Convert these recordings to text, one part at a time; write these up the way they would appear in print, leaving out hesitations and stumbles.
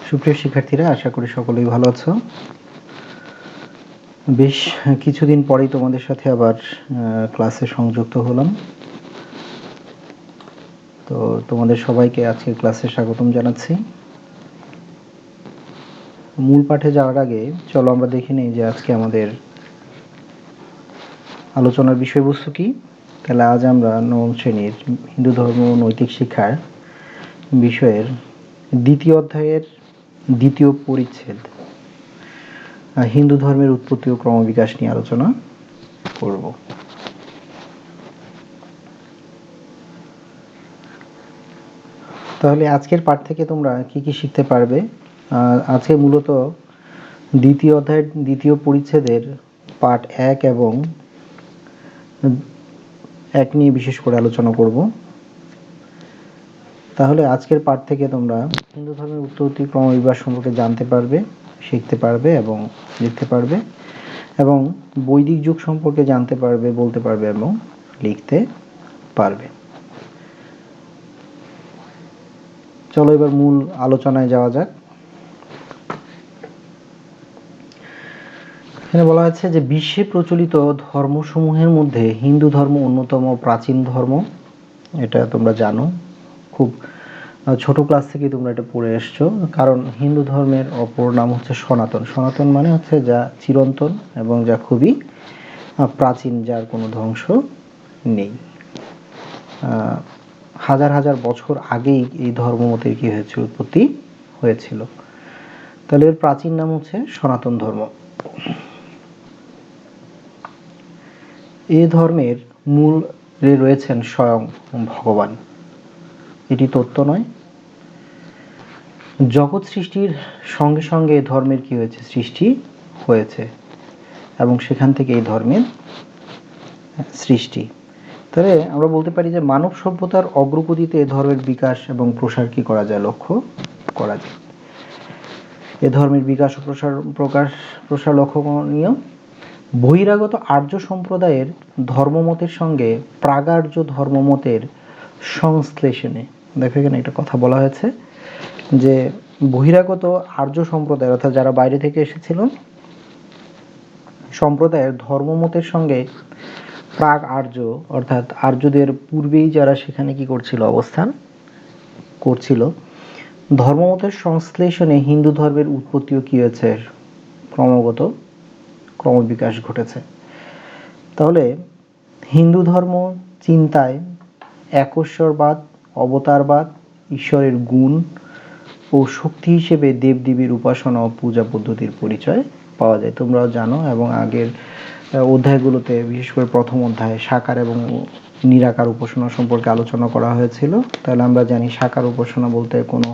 সুপ্রিয় শিক্ষার্থীরা, আশা করি সকলেই ভালো আছো। বেশ কিছুদিন পরেই তোমাদের সাথে আবার ক্লাসে সংযুক্ত হলাম। তো তোমাদের সবাইকে আজকের ক্লাসে স্বাগতম জানাচ্ছি। মূল পাঠে যাওয়ার আগে চলো আমরা দেখে নিই যে আজকে আমাদের আলোচনার বিষয়বস্তু কি। তাহলে আজ আমরা নবম শ্রেণীর হিন্দু ধর্ম ও নৈতিক শিক্ষার বিষয়ের দ্বিতীয় অধ্যায়ের দ্বিতীয় পরিচ্ছেদ হিন্দু ধর্মের উৎপত্তি ও ক্রমবিকাশ নিয়ে আলোচনা করব। তাহলে আজকের পাঠ থেকে তোমরা কি কি শিখতে পারবে? আজকে মূলত দ্বিতীয় অধ্যায়ের দ্বিতীয় পরিচ্ছেদের পাঠ 1 এবং 1 নিয়ে বিশেষ করে আলোচনা করব। তাহলে আজকের পাঠ থেকে তোমরা হিন্দু ধর্মের উৎপত্তি ক্রমবিকাশ সম্পর্কে জানতে পারবে, শিখতে পারবে এবং লিখতে পারবে, এবং বৈদিক যুগ সম্পর্কে জানতে পারবে, বলতে পারবে এবং লিখতে পারবে। চলো এবার মূল আলোচনায় যাওয়া যাক। এখানে বলা হচ্ছে যে বিশ্বে প্রচলিত ধর্মসমূহের মধ্যে হিন্দু ধর্ম অন্যতম প্রাচীন ধর্ম। এটা তোমরা জানো, খুব ছোট ক্লাস থেকে তোমরা এটা পড়ে এসছো। কারণ হিন্দু ধর্মের অপর নাম হচ্ছে সনাতন। সনাতন মানে হচ্ছে যা চিরন্তন এবং যা খুবই প্রাচীন, যার কোনো ধ্বংস নেই। হাজার হাজার বছর আগেই এই ধর্মমতের কি হয়েছিল, উৎপত্তি হয়েছিল। তাহলে এর প্রাচীন নাম হচ্ছে সনাতন ধর্ম। এই ধর্মের মূলে রয়েছেন স্বয়ং ভগবান। এটি তত্ত্ব নয়। জগৎ সৃষ্টির সঙ্গে সঙ্গে এই ধর্মের কি হয়েছে, সৃষ্টি হয়েছে এবং সেখান থেকে এই ধর্মের সৃষ্টি। তবে আমরা বলতে পারি যে মানব সভ্যতার অগ্রগতিতে এ ধর্মের বিকাশ এবং প্রসার কি করা যায়, লক্ষ্য করা যায়। এ ধর্মের বিকাশ ও প্রসার লক্ষণীয়। বহিরাগত আর্য সম্প্রদায়ের ধর্মমতের সঙ্গে প্রাগার্য ধর্মমতের সংশ্লেষণে, দেখো এখানে একটা কথা বলা হয়েছে যে বহিরাগত আর্য সম্প্রদায় অর্থাৎ যারা বাইরে থেকে এসেছিল সম্প্রদায়ের ধর্মমতের সঙ্গে প্রাগ আর্য অর্থাৎ আর্যদের পূর্বেই যারা সেখানে কি করছিল, অবস্থান করছিল, ধর্মমতের সংশ্লেষণে হিন্দু ধর্মের উৎপত্তিও কি হয়েছে, ক্রমবিকাশ ঘটেছে। তাহলে হিন্দু ধর্ম চিন্তায় একশ্বরবাদ, অবতারবাদ, ঈশ্বরের গুণ ও শক্তি হিসেবে দেবদেবীর উপাসনা ও পূজা পদ্ধতির পরিচয় পাওয়া যায়। তোমরাও জানো এবং আগের অধ্যায়গুলোতে বিশেষ করে প্রথম অধ্যায়ে সাকার এবং নিরাকার উপাসনা সম্পর্কে আলোচনা করা হয়েছিল। তাহলে আমরা জানি সাকার উপাসনা বলতে কোনো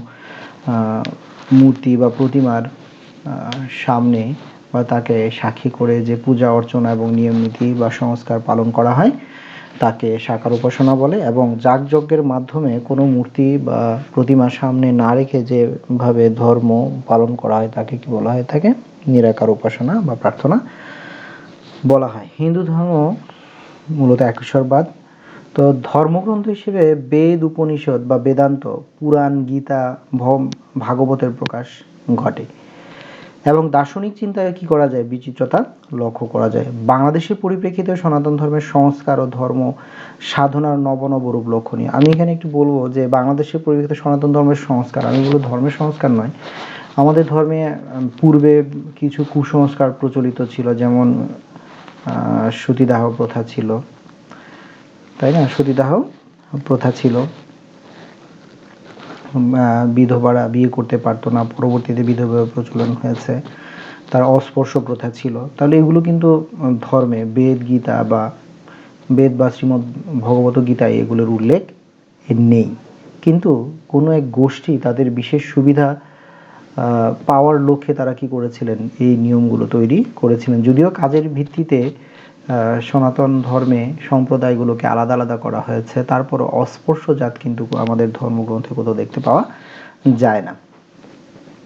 মূর্তি বা প্রতিমার সামনে বা তাকে সাক্ষী করে যে পূজা অর্চনা এবং নিয়ম নীতি বা সংস্কার পালন করা হয় তাকে সাকার উপাসনা বলে। এবং যাগযজ্ঞের মাধ্যমে কোনো মূর্তি বা প্রতিমার সামনে না রেখে যেভাবে ধর্ম পালন করা হয় তাকে কি বলা হয়, থাকে নিরাকার উপাসনা বা প্রার্থনা বলা হয়। হিন্দু ধর্ম মূলত একশ্বরবাদ। তো ধর্মগ্রন্থ হিসেবে বেদ, উপনিষদ বা বেদান্ত, পুরাণ, গীতা, ভাগবতের প্রকাশ ঘটে এবং দার্শনিক চিন্তায় কি করা যায়, বিচিত্রতা লক্ষ্য করা যায়। বাংলাদেশের পরিপ্রেক্ষিতে সনাতন ধর্মের সংস্কার ও ধর্ম সাধনার নব নব রূপ লক্ষণীয়। আমি এখানে একটু বলবো যে বাংলাদেশের পরিপ্রেক্ষিতে সনাতন ধর্মের সংস্কার, আমি বলবো ধর্মের সংস্কার নয়, আমাদের ধর্মে পূর্বে কিছু কুসংস্কার প্রচলিত ছিল, যেমন সতীদাহ প্রথা ছিল, তাই না? সতীদাহ প্রথা ছিল, বিধবারা বিয়ে করতে পারতো না, পরবর্তীতে বিধবা প্রচলন হয়েছে। তার অস্পর্শ প্রথা ছিল। তাহলে এগুলো কিন্তু ধর্মে বেদ বা শ্রীমদ্ ভগবত গীতায় এগুলোর উল্লেখ নেই। কিন্তু কোনো এক গোষ্ঠী তাদের বিশেষ সুবিধা পাওয়ার লক্ষ্যে তারা কি করেছিলেন, এই নিয়মগুলো তৈরি করেছিলেন। যদিও কাজের ভিত্তিতে সনাতন ধর্মে সম্প্রদায়গুলোকে আলাদা আলাদা করা হয়েছে, তারপর অস্পর্শ জাত কিন্তু আমাদের ধর্মগ্রন্থে কোথাও দেখতে পাওয়া যায় না।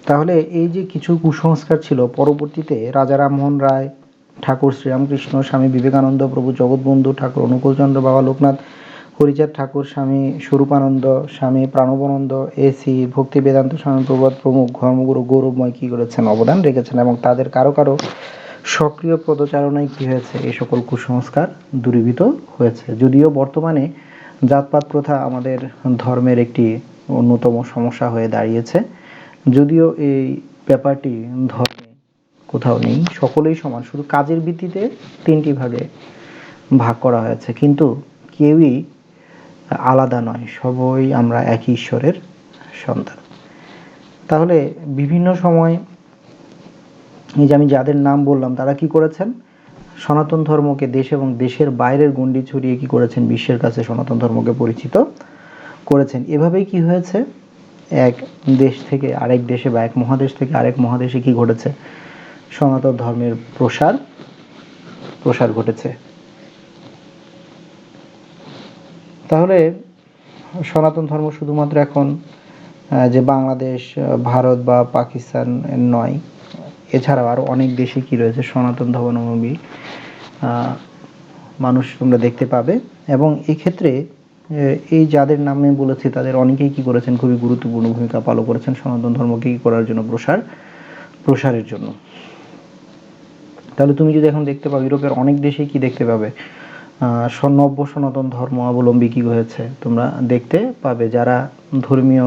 তাহলে এই যে কিছু কুসংস্কার ছিল, পরবর্তীতে রাজা রামমোহন রায়, ঠাকুর শ্রীরামকৃষ্ণ, স্বামী বিবেকানন্দ, প্রভু জগৎবন্ধু ঠাকুর, অনুকূলচন্দ্র, বাবা লোকনাথ হরিচাঁদ ঠাকুর, স্বামী স্বরূপানন্দ, স্বামী প্রাণবানন্দ, এসি ভক্তি বেদান্ত স্বামী প্রভাত প্রমুখ ধর্মগুরু গৌরবময় কি করেছেন, অবদান রেখেছেন এবং তাদের কারো কারো সক্রিয় পদচারণায় কি হয়েছে, এই সকল কুসংস্কার দূরীভূত হয়েছে। যদিও বর্তমানে জাতপাত প্রথা আমাদের ধর্মের একটি অন্যতম সমস্যা হয়ে দাঁড়িয়েছে, যদিও এই ব্যাপারটি ধর্মে কোথাও নেই, সকলেই সমান, শুধু কাজের ভিত্তিতে তিনটি ভাগে ভাগ করা হয়েছে, কিন্তু কেউই আলাদা নয়, সবই আমরা একই ঈশ্বরের সন্তান। তাহলে বিভিন্ন সময় এই যে আমি যাদের নাম বললাম তারা কি করেছেন, সনাতন ধর্মকে দেশ এবং দেশের বাইরের গণ্ডি ছড়িয়ে কি করেছেন, বিশ্বের কাছে সনাতন ধর্মকে পরিচিত করেছেন। এভাবেই কি হয়েছে, এক দেশ থেকে আরেক দেশে বা এক মহাদেশ থেকে আরেক মহাদেশে কি ঘটেছে, সনাতন ধর্মের প্রসার ঘটেছে। তাহলে সনাতন ধর্ম শুধুমাত্র এখন যে বাংলাদেশ, ভারত বা পাকিস্তান নয়, এছাড়াও আরো অনেক দেশে কি রয়েছে সনাতন ধর্মাবলম্বী মানুষ তোমরা দেখতে পাবে। এবং এক্ষেত্রে এই যাদের নামে বলেছি তাদের অনেকেই কি করেছেন, খুবই গুরুত্বপূর্ণ ভূমিকা পালন করেছেন সনাতন ধর্মকে কি করার জন্য, প্রসারের জন্য। তাহলে তুমি যদি এখন দেখতে পাও ইউরোপের অনেক দেশে কি দেখতে পাবে, নব্য সনাতন ধর্ম অবলম্বী কি হয়েছে তোমরা দেখতে পাবে, যারা ধর্মীয়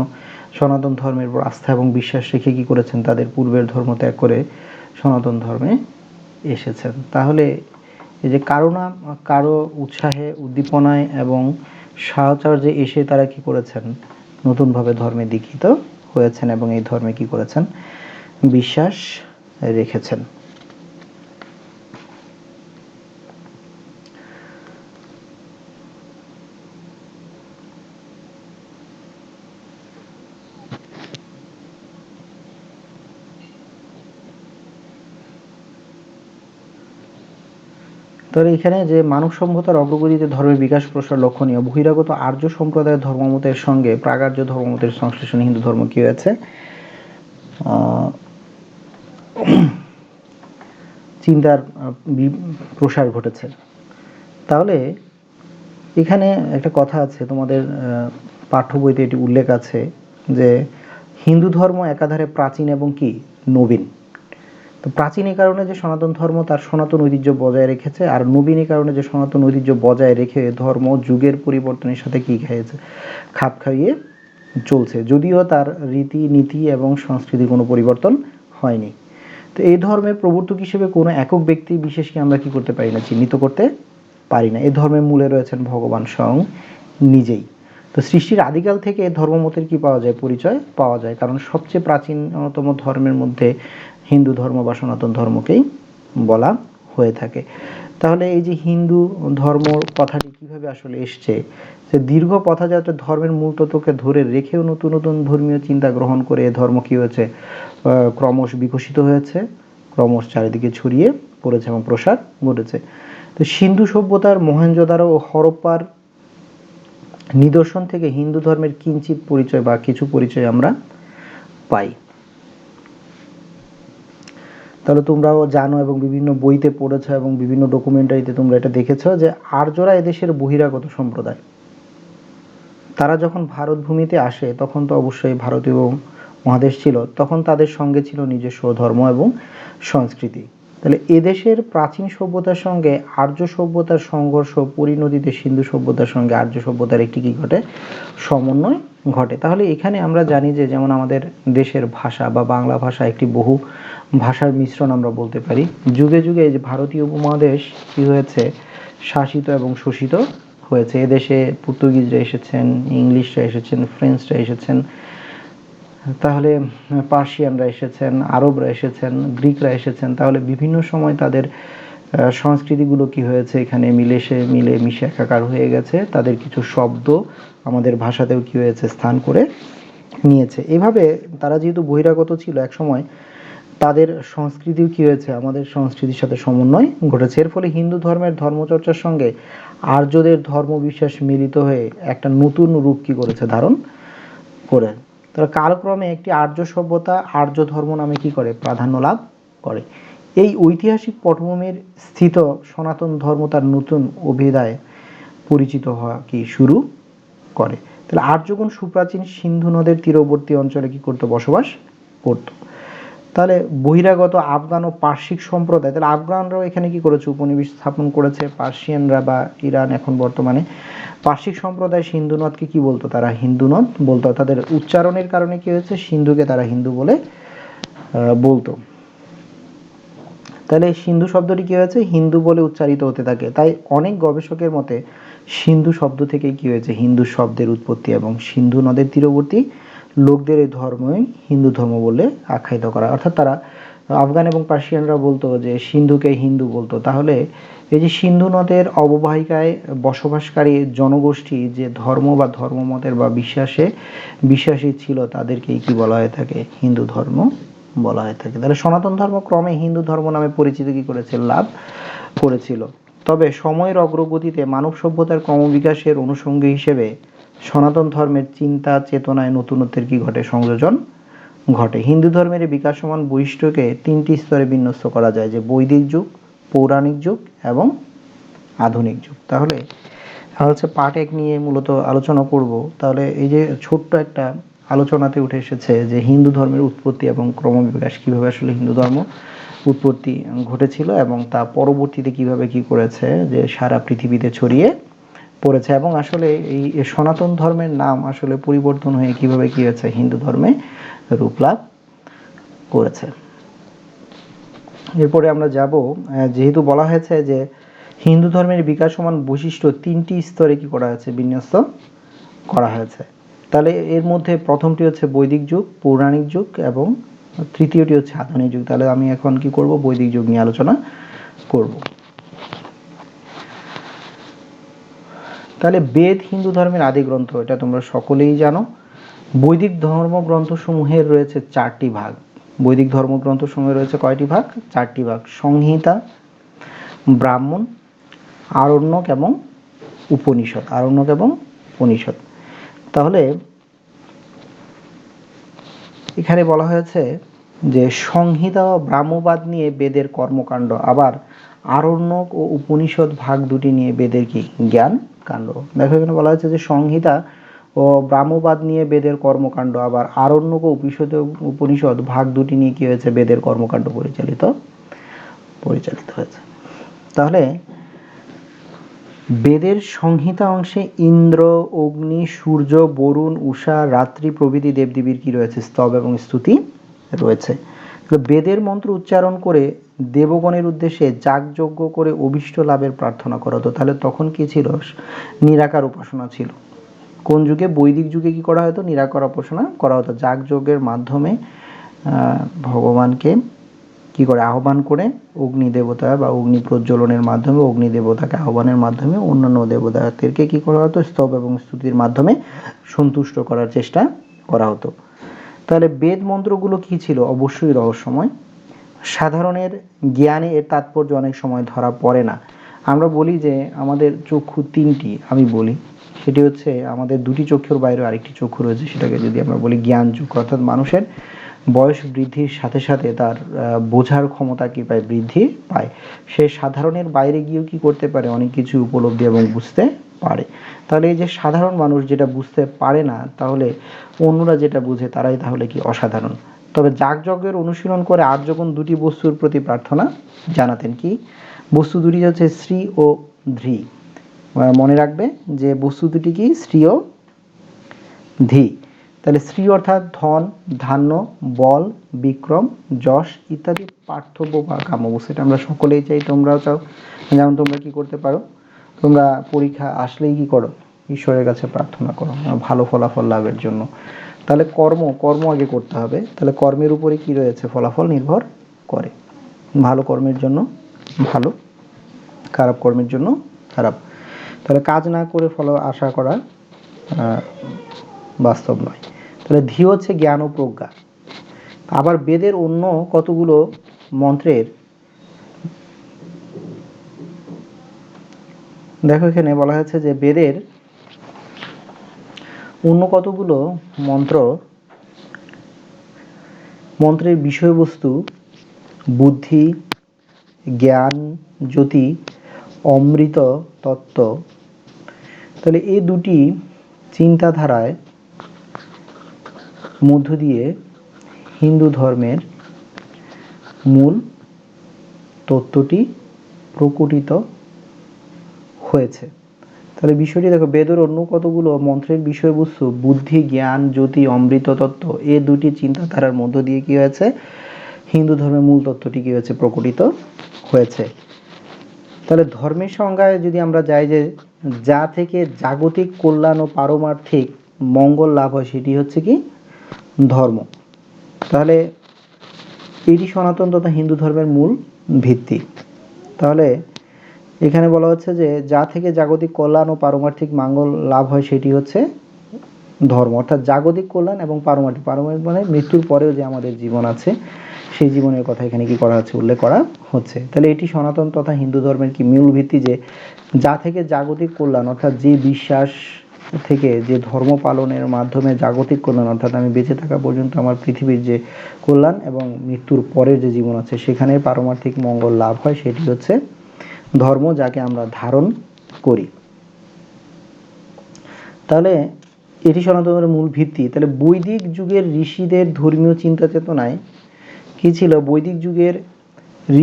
সনাতন ধর্মের উপর আস্থা এবং বিশ্বাস রেখে কি করেছেন, তাদের পূর্বের ধর্ম ত্যাগ করে সনাতন ধর্মে এসেছেন। তাহলে এই যে কারো উৎসাহে, উদ্দীপনায় এবং সাহচর্যে এসে তারা কি করেছেন, নতুনভাবে ধর্মে দীক্ষিত হয়েছেন এবং এই ধর্মে কি করেছেন, বিশ্বাস রেখেছেন। তাহলে এখানে যে মানব সভ্যতার অগ্রগতিতে ধর্মের বিকাশ প্রসার লক্ষণীয়, বহিরাগত আর্য সম্প্রদায়ের ধর্মমতের সঙ্গে প্রাগার্য ধর্মমতের সংশ্লেষণে হিন্দু ধর্ম কি হয়েছে, চিন্তার প্রসার ঘটেছে। তাহলে এখানে একটা কথা আছে, তোমাদের পাঠ্য বইতে এটি উল্লেখ আছে যে হিন্দু ধর্ম একাধারে প্রাচীন এবং কি নবীন। তো প্রাচীন এই কারণে যে সনাতন ধর্ম তার সনাতন ঐতিহ্য বজায় রেখেছে, আর নবীন এই কারণে যে সনাতন ঐতিহ্য বজায় রেখে ধর্ম যুগের পরিবর্তনের সাথে কি খাপ খাইয়ে চলছে, যদিও তার রীতি নীতি এবং সংস্কৃতির কোনো পরিবর্তন হয়নি। তো এই ধর্মের প্রবর্তক হিসেবে কোনো একক ব্যক্তি বিশেষকে আমরা কি করতে পারি না, চিহ্নিত করতে পারি না। এই ধর্মের মূলে রয়েছেন ভগবান স্বয়ং নিজেই। তো সৃষ্টির আদিকাল থেকে ধর্মমতের কি পাওয়া যায়, পরিচয় পাওয়া যায়, কারণ সবচেয়ে প্রাচীনতম ধর্মের মধ্যে হিন্দু ধর্ম বা সনাতন ধর্মকেই বলা হয়ে থাকে। তাহলে এই যে হিন্দু ধর্ম কথাটি কিভাবে আসলে এসছে, যে দীর্ঘ পথযাত্রা ধর্মের মূল তত্ত্বকে ধরে রেখেও নতুন নতুন ধর্মীয় চিন্তা গ্রহণ করে ধর্ম কি হয়েছে, ক্রমশ বিকশিত হয়েছে, ক্রমশ চারিদিকে ছড়িয়ে পড়েছে এবং প্রসার ঘটেছে। তো সিন্ধু সভ্যতার মহেঞ্জোদারো ও হরপ্পার নিদর্শন থেকে হিন্দু ধর্মের কিঞ্চিত পরিচয় বা কিছু পরিচয় আমরা পাই। তাহলে তোমরাও জানো এবং বিভিন্ন বইতে পড়েছো এবং বিভিন্ন ডকুমেন্টারিতে তোমরা এটা দেখেছো যে আর্যরা এদেশের বহিরাগত সম্প্রদায়। তারা যখন ভারত ভূমিতে আসে তখন তো অবশ্যই ভারতীয় মহাদেশ ছিল, তখন তাদের সঙ্গে ছিল নিজস্ব ধর্ম এবং সংস্কৃতি। তাহলে এদেশের প্রাচীন সভ্যতার সঙ্গে আর্য সভ্যতার সংঘর্ষ পরিণতিতে সিন্ধু সভ্যতার সঙ্গে আর্য সভ্যতার একটি কি ঘটে, সমন্বয় ঘটে। তাহলে এখানে আমরা জানি যে যেমন আমাদের দেশের ভাষা বা বাংলা ভাষা একটি বহু ভাষার মিশ্রণ আমরা বলতে পারি। যুগে যুগে যে ভারতীয় উপমহাদেশ কি হয়েছে, শাসিত এবং শোষিত হয়েছে। এদেশে পর্তুগিজরা এসেছেন, ইংলিশরা এসেছেন, ফ্রেঞ্চরা এসেছেন, তাহলে পার্সিয়ানরা এসেছেন, আরবরা এসেছেন, গ্রিকরা এসেছেন। তাহলে বিভিন্ন সময় তাদের সংস্কৃতিগুলো কি হয়েছে, এখানে মিলে মিশে একাকার হয়ে গেছে। তাদের কিছু শব্দ আমাদের ভাষাতেও কি হয়েছে, স্থান করে নিয়েছে। এভাবে তারা যেহেতু বহিরাগত ছিল এক সময়, তাদের সংস্কৃতিও কি হয়েছে, আমাদের সংস্কৃতির সাথে সমন্বয় ঘটেছে। এর ফলে হিন্দু ধর্মের ধর্মচর্চার সঙ্গে আর্যদের ধর্মবিশ্বাস মিলিত হয়ে একটা নতুন রূপ কি করেছে, ধারণ করে। তাহলে কালক্রমে একটি আর্য সভ্যতা আর্য ধর্ম নামে কি করে, প্রাধান্য লাভ করে। এই ঐতিহাসিক পটভূমির স্থিত সনাতন ধর্ম তার নতুন অভিধায় পরিচিত হওয়া কি শুরু করে। তাহলে আর্যগণ সুপ্রাচীন সিন্ধু নদের তীরবর্তী অঞ্চলে কি করতো, বসবাস করতো। তাহলে বহিরাগত আফগান ও পার্শ্বিক সম্প্রদায়, তাহলে আফগানরাও এখানে কি করেছে, উপনিবেশ স্থাপন করেছে। পার্সিয়ানরা বা ইরান এখন বর্তমানে, পার্শ্বিক সম্প্রদায় সিন্ধু নদকে কি বলতো, তারা হিন্দু নদ বলতো। তাদের উচ্চারণের কারণে কি হয়েছে, সিন্ধুকে তারা হিন্দু বলে বলতো। তাহলে সিন্ধু শব্দটি কি হয়েছে, হিন্দু বলে উচ্চারিত হতে থাকে। তাই অনেক গবেষকের মতে সিন্ধু শব্দ থেকেই কি হয়েছে, হিন্দু শব্দের উৎপত্তি, এবং সিন্ধু নদের তীরবর্তী লোকদের এই ধর্মই হিন্দু ধর্ম বলে আখ্যায়িত করা। অর্থাৎ তারা, আফগান এবং পার্সিয়ানরা বলতো যে সিন্ধুকে হিন্দু বলতো। তাহলে এই যে সিন্ধু নদের অববাহিকায় বসবাসকারী জনগোষ্ঠী যে ধর্ম বা ধর্মমতের বা বিশ্বাসী ছিল, তাদেরকেই কি বলা হয়ে থাকে, হিন্দু ধর্ম বলা হয়ে থাকে। তাহলে সনাতন ধর্ম ক্রমে হিন্দু ধর্ম নামে পরিচিতি কি করেছে, লাভ করেছিল। তবে সময়ের অগ্রগতিতে মানব সভ্যতার ক্রমবিকাশের অনুষঙ্গী হিসেবে সনাতন ধর্মের চিন্তা চেতনায় নতুনত্বের কি ঘটে, সংযোজন ঘটে। হিন্দু ধর্মের এই বিকাশমান বৈশিষ্ট্যকে তিনটি স্তরে বিন্যস্ত করা যায়, যে বৈদিক যুগ, পৌরাণিক যুগ এবং আধুনিক যুগ। তাহলে হচ্ছে পার্ট 1 নিয়ে মূলত আলোচনা করব। তাহলে এই যে ছোট্ট একটা আলোচনাতে উঠে এসেছে যে হিন্দু ধর্মের উৎপত্তি এবং ক্রমবিকাশ, কিভাবে আসলে হিন্দু ধর্ম উৎপত্তি ঘটেছিল এবং তা পরবর্তীতে কিভাবে কি করেছে, যে সারা পৃথিবীতে ছড়িয়ে পড়েছে, এবং আসলে এই সনাতন ধর্মের নাম আসলে পরিবর্তন হয়ে কিভাবে কি হয়েছে, হিন্দু ধর্মে রূপ লাভ করেছে। এরপরে আমরা যাব, যেহেতু বলা হয়েছে যে হিন্দু ধর্মের বিকাশমান বৈশিষ্ট্য তিনটি স্তরে কি করা হয়েছে, বিন্যস্ত করা হয়েছে। তাহলে এর মধ্যে প্রথমটি হচ্ছে বৈদিক যুগ, পৌরাণিক যুগ এবং তৃতীয়টি হচ্ছে আধুনিক যুগ। তাহলে আমি এখন কি করব, বৈদিক যুগ নিয়ে আলোচনা করব। তাহলে বেদ হিন্দু ধর্মের আদি গ্রন্থ, এটা তোমরা সকলেই জানো। বৈদিক ধর্মগ্রন্থসমূহের রয়েছে 4টি ভাগ। বৈদিক ধর্মগ্রন্থসমূহের রয়েছে কয়টি ভাগ, 4টি ভাগ। সংহিতা, ব্রাহ্মণ, আরণ্যক এবং উপনিষদ। আরণ্যক এবং উপনিষদ। তাহলে এখানে বলা হয়েছে যে সংহিতা ও ব্রাহ্মবাদ নিয়ে বেদের কর্মকাণ্ড, আবার আরণ্যক ও উপনিষদ ভাগ দুটি নিয়ে বেদের কি, জ্ঞান কাণ্ড। দেখো এখানে বলা হয়েছে যে সংহিতা ও ব্রাহ্মবাদ নিয়ে বেদের কর্মকাণ্ড, আবার আরণ্যক ও উপনিষদ ভাগ দুটি নিয়ে কি হয়েছে, বেদের কর্মকাণ্ড পরিচালিত হয়েছে। তাহলে বেদের সংহিতা অংশে ইন্দ্র, অগ্নি, সূর্য, বরুণ, উষা, রাত্রি প্রভৃতি দেবদেবীর কি রয়েছে, স্তব এবং স্তুতি রয়েছে। বেদের মন্ত্র উচ্চারণ করে দেবগণের উদ্দেশ্যে যাগযজ্ঞ করে অভীষ্ট লাভের প্রার্থনা করা হতো। তাহলে তখন কি ছিল, নিরাকার উপাসনা ছিল। কোন যুগে, বৈদিক যুগে কি করা হতো, নিরাকার উপাসনা করা হতো। যাগযজ্ঞের মাধ্যমে ভগবানকে কি করে, আহ্বান করে অগ্নি দেবতা বা অগ্নি প্রজ্বলনের মাধ্যমে, অগ্নি দেবতাকে আহ্বানের মাধ্যমে অন্যান্য দেবতাদেরকে কি করা হতো, স্তব এবং স্তুতির মাধ্যমে সন্তুষ্ট করার চেষ্টা করা হতো। তাহলে বেদ মন্ত্রগুলো কি ছিল, অবশ্যই রহস্যময়। সাধারণের জ্ঞানে এর তাৎপর্য অনেক সময় ধরা পড়ে না। আমরা বলি যে আমাদের চক্ষু 3টি, আমি বলি সেটি হচ্ছে আমাদের 2টি চক্ষুর বাইরে আরেকটি চক্ষু রয়েছে, সেটাকে যদি আমরা বলি জ্ঞান চক্ষু। অর্থাৎ মানুষের বয়স বৃদ্ধির সাথে সাথে তার বোঝার ক্ষমতা কি পায়, বৃদ্ধি পায়। সে সাধারণের বাইরে গিয়েও কি করতে পারে, অনেক কিছু উপলব্ধি এবং বুঝতে পারে। তাহলে এই যে সাধারণ মানুষ যেটা বুঝতে পারে না, তাহলে অন্যরা যেটা বুঝে তারাই তাহলে কি, অসাধারণ। তবে যাগযজ্ঞের অনুশীলন করে আর্যগণ 2টি বস্তুর প্রতি প্রার্থনা জানাতেন। কি বস্তু দুটি হচ্ছে, শ্রী ও ধৃ। মনে রাখবে যে বস্তু দুটি কি, শ্রী ও ধী। তাহলে শ্রী অর্থাৎ ধন, ধান্য, বল, বিক্রম, যশ ইত্যাদি পার্থিব বা কাম্য বস্তু। এটা আমরা সকলেই চাই, তোমরাও চাও। যেমন তোমরা কি করতে পারো, তোমরা পরীক্ষা আসলেই কি করো, ঈশ্বরের কাছে প্রার্থনা করো ভালো ফলাফল লাভের জন্য। তাহলে কর্ম আগে করতে হবে। তাহলে কর্মের উপরে কি রয়েছে, ফলাফল নির্ভর করে। ভালো কর্মের জন্য ভালো, খারাপ কর্মের জন্য খারাপ। তাহলে কাজ না করে ফল আশা করা বাস্তব নয়। তাহলে ধী হচ্ছে জ্ঞান ও প্রজ্ঞা। আবার বেদের অন্য কতগুলো মন্ত্রের, দেখো এখানে বলা হয়েছে যে বেদের অন্য কতগুলো মন্ত্রের বিষয়বস্তু বুদ্ধি, জ্ঞান, জ্যোতি, অমৃত তত্ত্ব, তাহলে এই দুটি চিন্তাধারায় মধ্য দিয়ে হিন্দু ধর্মের মূল তত্ত্বটি প্রকটিত হয়েছে। তাহলে বিষয়টি দেখো, বেদের অন্য কতগুলো মন্ত্রের বিষয়বস্তু বুদ্ধি, জ্ঞান, জ্যোতি, অমৃত তত্ত্ব এই দুটি চিন্তাধারার মধ্য দিয়ে কি হয়েছে, হিন্দু ধর্মের মূল তত্ত্বটি কি হয়েছে, প্রকটিত হয়েছে। তাহলে ধর্মের সংজ্ঞায় যদি আমরা যাই, যে যা থেকে জাগতিক কল্যাণ ও পারমার্থিক মঙ্গল লাভ হয় সেটি হচ্ছে কি ধর্ম। তাহলে এটি সনাতন তথা হিন্দু ধর্মের মূল ভিত্তি। তাহলে এখানে বলা হচ্ছে যে যা থেকে জাগতিক কল্যাণ ও পারমার্থিক মঙ্গল লাভ হয় সেটি হচ্ছে ধর্ম, অর্থাৎ জাগতিক কল্যাণ এবং পারমার্থিক, পারমার্থিক মানে মৃত্যুর পরেও যে আমাদের জীবন আছে সেই জীবনের কথা এখানে কি করা হচ্ছে, উল্লেখ করা হচ্ছে। তাহলে এটি সনাতন তথা হিন্দু ধর্মের কি মূল ভিত্তি, যে যা থেকে জাগতিক কল্যাণ, অর্থাৎ যে বিশ্বাস থেকে, যে ধর্ম পালনের মাধ্যমে জাগতিক কল্যাণ, অর্থাৎ আমি বেঁচে থাকা পর্যন্ত আমার পৃথিবীর যে কল্যাণ এবং মৃত্যুর পরের যে জীবন আছে সেখানে পারমার্থিক মঙ্গল লাভ হয়, সেটি হচ্ছে ধর্ম, যাকে আমরা ধারণ করি। তাহলে এটি সনাতনের মূল ভিত্তি। তাহলে বৈদিক যুগের ঋষিদের ধর্মীয় চিন্তা চেতনায় কি ছিল, বৈদিক যুগের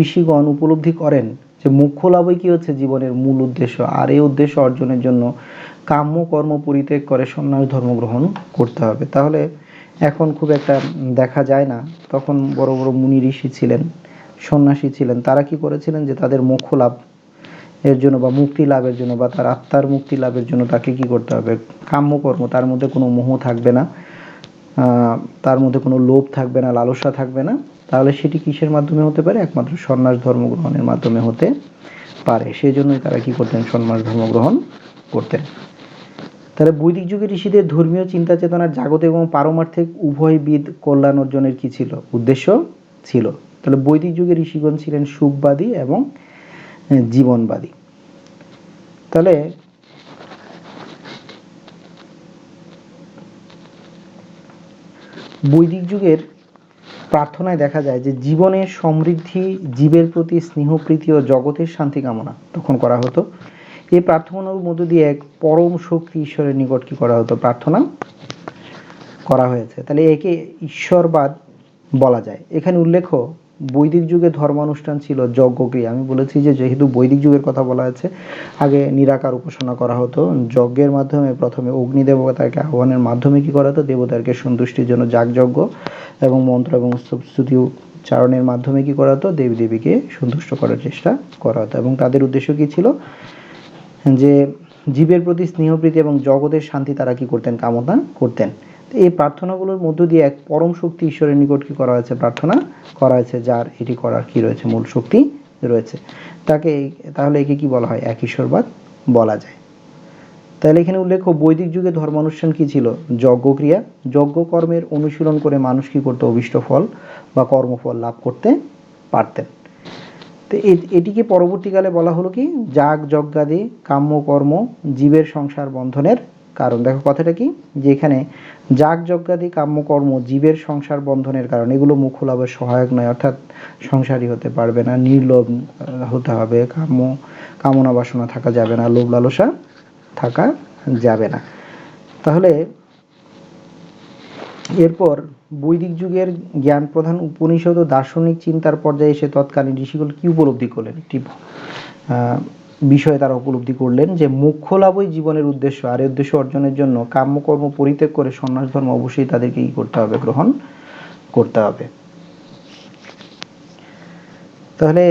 ঋষিগণ উপলব্ধি করেন যে মোক্ষ লাভই কি হচ্ছে জীবনের মূল উদ্দেশ্য, আর এই উদ্দেশ্য অর্জনের জন্য কাম্য কর্ম পরিত্যাগ করে সন্ন্যাস ধর্ম গ্রহণ করতে হবে। তাহলে এখন খুব একটা দেখা যায় না, তখন বড় বড় মুনি ঋষি ছিলেন, সন্ন্যাসী ছিলেন, তারা কি করেছিলেন যে তাদের মোক্ষ লাভ এর জন্য বা মুক্তি লাভের জন্য বা তার আত্মার মুক্তি লাভের জন্য তাকে কি করতে হবে, কাম্যকর্ম, তার মধ্যে কোনো মোহ থাকবে না, তার মধ্যে কোনো লোভ থাকবে না, লালসা থাকবে না। তাহলে সেটি কিসের মাধ্যমে হতে পারে, একমাত্র সন্ন্যাস ধর্ম গ্রহণের মাধ্যমে হতে পারে। সেই জন্যই তারা কি করতেন, সন্ন্যাস ধর্ম গ্রহণ করতেন। তাহলে বৈদিক যুগের ঋষিদের ধর্মীয় চিন্তা চেতনার জাগতিক এবং পারমার্থিক উভয়বিধ কল্যাণ অর্জনের কি ছিল, উদ্দেশ্য ছিল। তাহলে বৈদিক যুগের ঋষিগণ ছিলেন সুখবাদী এবং জীবনবাদী। তাহলে বৈদিক যুগের প্রার্থনায় দেখা যায় যে জীবনের সমৃদ্ধি, জীবের প্রতি স্নেহ প্রীতি ও জগতের শান্তি কামনা তখন করা হতো। এই প্রার্থনার মধ্য দিয়ে এক পরম শক্তি ঈশ্বরের নিকট কি করা হতো, প্রার্থনা করা হয়েছে। তাহলে একে ঈশ্বরবাদ বলা যায়। এখানে উল্লেখ্য, বৈদিক যুগে ধর্মানুষ্ঠান ছিল যজ্ঞক্রিয়া। আমি বলেছি যে যেহেতু বৈদিক যুগের কথা বলা আছে, আগে নিরাকার উপাসনা করা হতো, যজ্ঞের মাধ্যমে প্রথমে অগ্নি দেবতাকে আহ্বানের মাধ্যমে কি করা হতো, দেবতাকে সন্তুষ্টির জন্য যাগযজ্ঞ এবং মন্ত্র এবং স্তুতি উচ্চারণের মাধ্যমে কি করা হতো, দেবী দেবীকে সন্তুষ্ট করার চেষ্টা করা হতো। এবং তাদের উদ্দেশ্য কি ছিল, যে জীবের প্রতি স্নেহপ্রীতি এবং জগতের শান্তি তারা কি করতেন, কামনা করতেন। এই প্রার্থনাগুলোর মধ্য দিয়ে এক পরম শক্তি ঈশ্বরের নিকট কি করা হয়েছে, প্রার্থনা করা হয়েছে, যার এটি করার কি রয়েছে, মূল শক্তি রয়েছে। তাহলে একে কি বলা হয়, এক ঈশ্বরবাদ বলা যায়। তাহলে এখানে উল্লেখ্য, বৈদিক যুগে ধর্মানুষ্ঠান কি ছিল, যজ্ঞক্রিয়া। যজ্ঞ কর্মের অনুশীলন করে মানুষ কি করতে, অভীষ্ট ফল বা কর্মফল লাভ করতে পারতেন। তো এটিকে পরবর্তীকালে বলা হলো কি, যাগ যজ্ঞাদি কাম্যকর্ম জীবের সংসার বন্ধনের কারণ। দেখো কথাটা কি, যে এখানে যাগ যজ্ঞাদি কাম্যকর্ম জীবের সংসার বন্ধনের কারণ। এগুলো মোক্ষ লাভের সহায়ক নয়, অর্থাৎ সংসারী হতে পারবে না, নির্লোভ হতে হবে, কামনা বাসনা থাকা যাবে না, লোভ লালসা থাকা যাবে না। তাহলে এরপর বৈদিক যুগের জ্ঞান প্রধান উপনিষদ ও দার্শনিক চিন্তার পর্যায়ে এসে তৎকালীন ঋষিগুলো কি উপলব্ধি করলেন, একটি বিষয়ে তারা উপলব্ধি করলেন যে মোক্ষ লাভই জীবনের উদ্দেশ্য, আর এই উদ্দেশ্য অর্জনের জন্য কাম্যকর্ম পরিত্যাগ করে সন্ন্যাস ধর্ম অবশ্যই তাদেরকে কি করতে হবে, গ্রহণ করতে হবে। তাহলে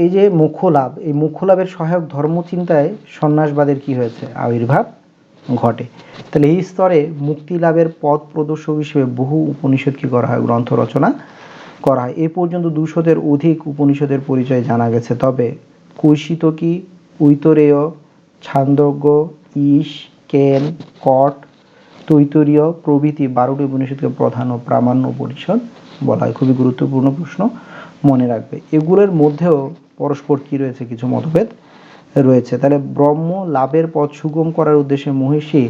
এই যে মোক্ষ লাভ, এই মোক্ষ লাভের সহায়ক ধর্মচিন্তায় সন্ন্যাসবাদের কি হয়েছে, আবির্ভাব ঘটে। তাহলে এই স্তরে মুক্তি লাভের পথ প্রদর্শক হিসেবে বহু উপনিষদ কি করা হয়, গ্রন্থ রচনা করা হয়। এ পর্যন্ত 200-এর অধিক উপনিষদের পরিচয় জানা গেছে। তবে কৈশিতকী, ঐতরেয়, ছান্দোগ্য, ঈশ, কেন, কট, তৈতরীয় প্রভৃতি 12টি উপনিষদকে প্রধান ও প্রামাণ্য উপনিষদ বলা হয়। খুবই গুরুত্বপূর্ণ প্রশ্ন, মনে রাখবে। এগুলোর মধ্যেও পরস্পর কি রয়েছে, কিছু মতভেদ রয়েছে। তাহলে ব্রহ্ম লাভের পথ সুগম করার উদ্দেশ্যে মহিষী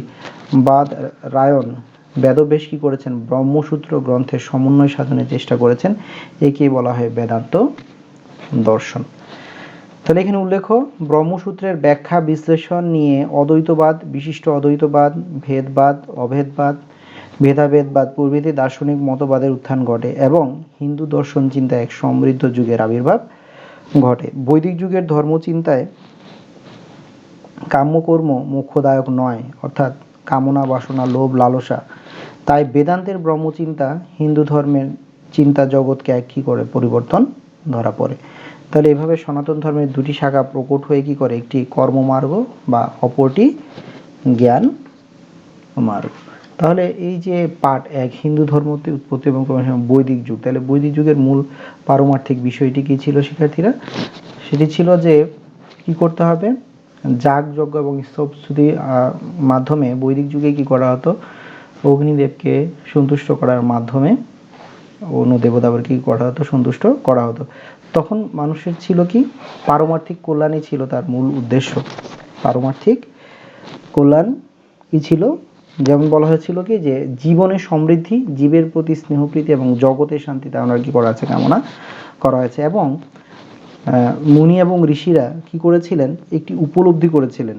বাদরায়ণ বেদব্যাস কি করেছেন, ব্রহ্মসূত্র গ্রন্থের সমন্বয় সাধনের চেষ্টা করেছেন। একে বলা হয় বেদান্ত দর্শন। তাহলে এখানে উল্লেখ, ব্রহ্মসূত্রের ব্যাখ্যা বিশ্লেষণ নিয়ে অদ্বৈতবাদ, বিশিষ্ট অদ্বৈতবাদ, ভেদবাদ, অভেদবাদ, ভেদাভেদবাদ প্রভৃতি দার্শনিক মতবাদের উত্থান ঘটে এবং হিন্দু দর্শন চিন্তায় এক সমৃদ্ধ যুগের আবির্ভাব ঘটে। বৈদিক যুগের ধর্মচিন্তায় কাম্যকর্ম মোক্ষদায়ক নয়, অর্থাৎ কামনা, বাসনা, লোভ, লালসা। তাই বেদান্তের ব্রহ্মচিন্তা হিন্দু ধর্মের চিন্তা জগৎকে এক কি করে পরিবর্তন ধরা পড়ে। তাহলে এভাবে সনাতন ধর্মের দুটি শাখা প্রকট হয়ে কি করে, একটি কর্মমার্গ বা অপরটি জ্ঞান মার্গ। তাহলে এই যে পাঠ এক, হিন্দু ধর্মতে উৎপত্তি এবং বৈদিক যুগ, তাহলে বৈদিক যুগের মূল পারমার্থিক বিষয়টি কি ছিল শিক্ষার্থীরা? সেটি ছিল যে কি করতে হবে, যাগ যজ্ঞ এবং স্তবস্তুতির মাধ্যমে বৈদিক যুগে কি করা হতো, অগ্নিদেবকে সন্তুষ্ট করার মাধ্যমে অন্য দেবতাদের কি করা হতো, সন্তুষ্ট করা হতো। তখন মানুষের ছিল কি, পারমার্থিক কল্যাণই ছিল তার মূল উদ্দেশ্য। পারমার্থিক কল্যাণ কি ছিল, যেমন বলা হয়েছিল কি যে জীবনের সমৃদ্ধি, জীবের প্রতি স্নেহপ্রীতি এবং জগতের শান্তি তা ওনার কি করা আছে, কামনা করা হয়েছে। এবং মুনি এবং ঋষিরা কি করেছিলেন, একটি উপলব্ধি করেছিলেন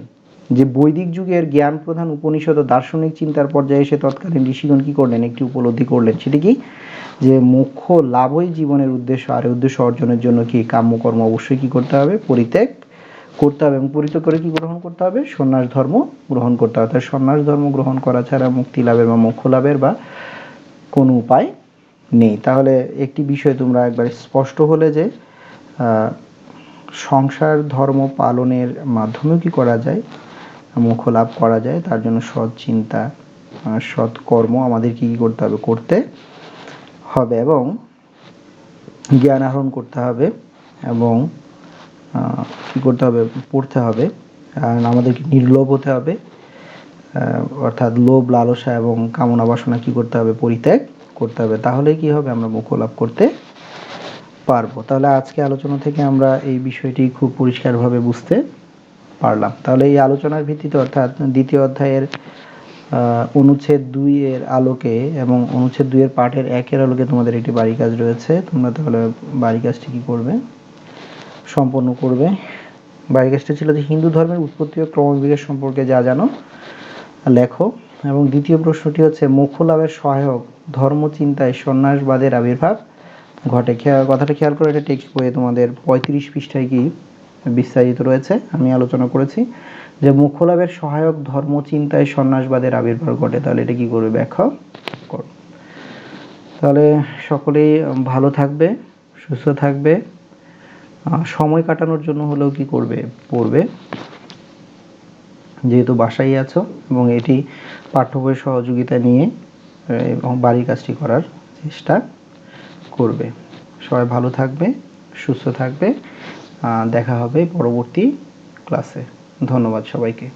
যে বৈদিক যুগের জ্ঞান প্রধান উপনিষদ ও দার্শনিক চিন্তার পর্যায়ে এসে তৎকালীন ঋষিগণ কি করলেন, একটি উপলব্ধি করলেন। সেটি কি, যে মোক্ষ লাভই জীবনের উদ্দেশ্য, আর উদ্দেশ্য অর্জনের জন্য কি কাম্যকর্ম অবশ্যই কি করতে হবে, পরিত্যাগ করতে হবে, এবং পরিত্যাগ করে কি গ্রহণ করতে হবে, সন্ন্যাস ধর্ম গ্রহণ করতে হবে। তাই সন্ন্যাস ধর্ম গ্রহণ করা ছাড়া মুক্তি লাভের বা মোক্ষ লাভের বা কোনো উপায় নেই। তাহলে একটি বিষয় তোমরা একবার স্পষ্ট হলে যে সংসার ধর্ম পালনের মাধ্যমেও কি করা যায়, মোক্ষ লাভ করা যায়। তার জন্য সৎ চিন্তা, সৎ কর্ম আমাদের কি করতে হবে, করতে হবে, এবং জ্ঞান আহরণ করতে হবে, এবং কি করতে হবে, পড়তে হবে। আর আমাদেরকে নির্লোভ হতে হবে, অর্থাৎ লোভ, লালসা এবং কামনা বাসনা কি করতে হবে, পরিত্যাগ করতে হবে। তাহলে কি হবে, আমরা মোক্ষ লাভ করতে পারবো। তাহলে আজকে আলোচনা থেকে আমরা এই বিষয়টি খুব পরিষ্কারভাবে বুঝতে পারলাম। তাহলে এই আলোচনার ভিত্তিতে, অর্থাৎ দ্বিতীয় অধ্যায়ের অনুচ্ছেদ 2 এর আলোকে এবং অনুচ্ছেদ 2 এর পাঠের 1 এর আলোকে তোমাদের একটি বাড়ি কাজ রয়েছে। তোমরা তাহলে বাড়ি কাজটি কি করবে, সম্পন্ন করবে। বাড়ি কাজটি ছিল যে হিন্দু ধর্মের উৎপত্তি ও ক্রমবিকাশ সম্পর্কে যা জানো লেখো। এবং দ্বিতীয় প্রশ্নটি হচ্ছে, মোক্ষ লাভের সহায়ক ধর্মচিন্তায় সন্ন্যাসবাদের আবির্ভাব ঘটে। কথাটা খেয়াল করে, এটা টেক্সট বইয়ে তোমাদের 35 পৃষ্ঠায় কি বিস্তারিত রয়েছে। আমি আলোচনা করেছি যে মোক্ষ লাভের সহায়ক ধর্মচিন্তায় সন্ন্যাসবাদের আবির্ভাব ঘটে। তাহলে এটা কি করবে, ব্যাখ্যা করো। তাহলে সকলেই ভালো থাকবে, সুস্থ থাকবে। সময় কাটানোর জন্য হলেও কি করবে, পড়বে, যেহেতু বাসায় আছো, এবং এটি পাঠ্য বইয়ের সহযোগিতা নিয়ে এবং বাড়ির কাজটি করার চেষ্টা করবে। সবাই ভালো থাকবে, সুস্থ থাকবে। দেখা হবে পরবর্তী ক্লাসে। ধন্যবাদ সবাইকে।